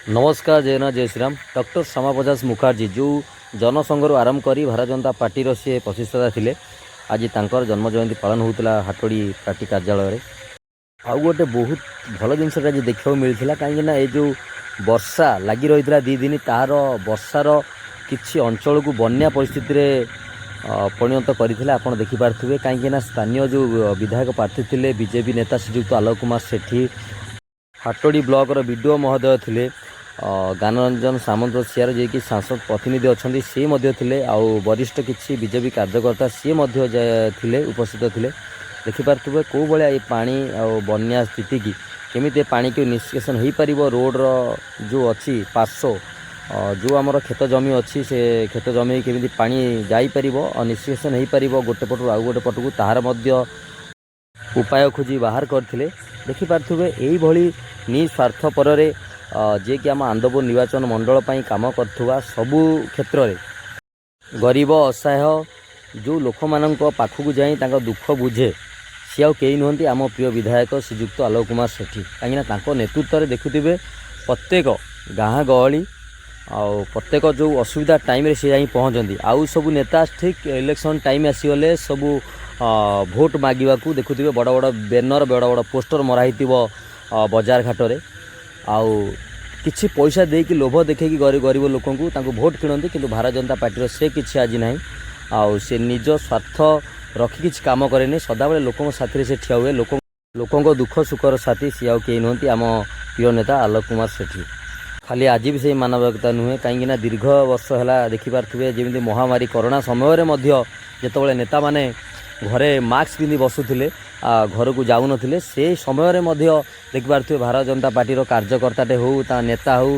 नमस्कार जयनाथ जय श्रीराम। डॉक्टर श्यामा प्रसाद मुखर्जी जो जनसंघ आरंभ कर भारतीय जनता पार्टी सी प्रतिष्ठाता थे। आज तांकर जन्म जयंती पालन होता हाटोड़ी पार्टी कार्यालय। आउ गोटे बहुत भल जिनस आज देखा मिलता कहीं ये जो वर्षा लगी रही है 2 दिन तार वर्षार किसी अंचल को बन्या परिस्थिति परिणत करते आप देखिपे। कहीं स्थानीय जो विधायक प्रार्थी थे बीजेपी नेता श्रीयुक्त आलोक कुमार सेठी, हाटोड़ी ब्लॉक विडीओ महोदय थे ज्ञानरंजन सामंत सियार जी की सांसद प्रतिनिधि अच्छा सी थे, वरिष्ठ किसी बीजेपी कार्यकर्ता सी थे उपस्थित थे। देखिपे कौ भाया ये पानी बन्या स्थिति की केमी पानी को निष्कासन हो पार। रोड जो अच्छी पार्श्व जो आमर खेत जमी अच्छी से खेत जमी केमी पानी जापर और निष्कासन हो पार गोटे पटू आउ गोटे पटू तार उपाय खोजी बाहर करते। देखिपे यही निस्वार्थ पर जे कि आम आनंदपुर निर्वाचन मंडल पर काम करथुवा सबू क्षेत्र में गरीब असहाय जो लोक मान पाखक जाई दुख बुझे सी आउ कई नुहति आम प्रिय विधायक श्रीयुक्त आलोक कुमार सेठी। कहीं नेतृत्व में देखुवे प्रत्येक गाँ गहली प्रत्येक जो असुविधा टाइम से जाई पहुँचती। आउ सबू नेता ठीक इलेक्शन टाइम आसीगले सबू भोट मांगा देखुवे बड़ बड़ बैनर बड़ बड़ पोस्टर मराही बजार घाट में आउ किछि पैसा देकी लोभ देखे गरीब लोक भोट किणती। किंतु भारतीय जनता पार्टी से किछि आज ना आउ से निज स्वार्थ रखी किछि काम करे सदाबले लोकों साथी से ठिया हुए लोकों दुख सुखर साथी सी आउ कई नुहति आम प्रिय नेता आलोक कुमार सेठी। खाली आज भी से मानविकता नुहे कहीं दीर्घ वर्ष है देखिपे जमी महामारी कोरोना समय जिते नेता माने घरे मास्क पिंधि बसुले घर को जाऊन से समय देखिपे भारतीय जनता पार्टी कार्यकर्ताटे हो नेता हो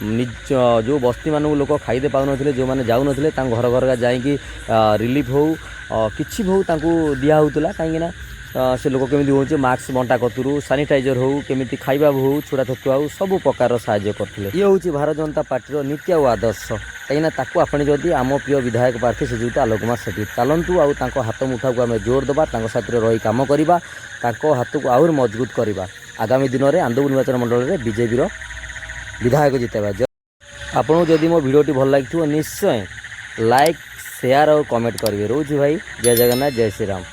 निज जो बस्ती मानू लोक खाईदे पाऊन जो मैंने जाऊन घर घर जाकि रिलीफ हो किसी भी हो दिया होता। कहीं से लोक केमी हो मास्क बंटा कतरू सानिटाइजर हो केमी खाଇବା हो छुड़ा थतुआ हो सब प्रकार साहाय्य करते। ये हूँ भारतीय जनता पार्टी नीति और आदर्श। कहीं ताकू आपणे जदि आम प्रिय विधायक प्रार्थी श्रीयुक्त आलोक कुमार सेठी चलतु आउ हाथ मुठा को आम जोर देवा साथी रही कम करवा हाथ को आहरी मजबूत करवा आगामी दिन में आनंदपुर निर्वाचन मंडल में बीजेपी विधायक जितेबा। आपको जदि मो भिडियोटी भल लगी निश्चय लाइक शेयर और कमेंट करेंगे। रोज भाई जय जगन्नाथ जय श्रीराम।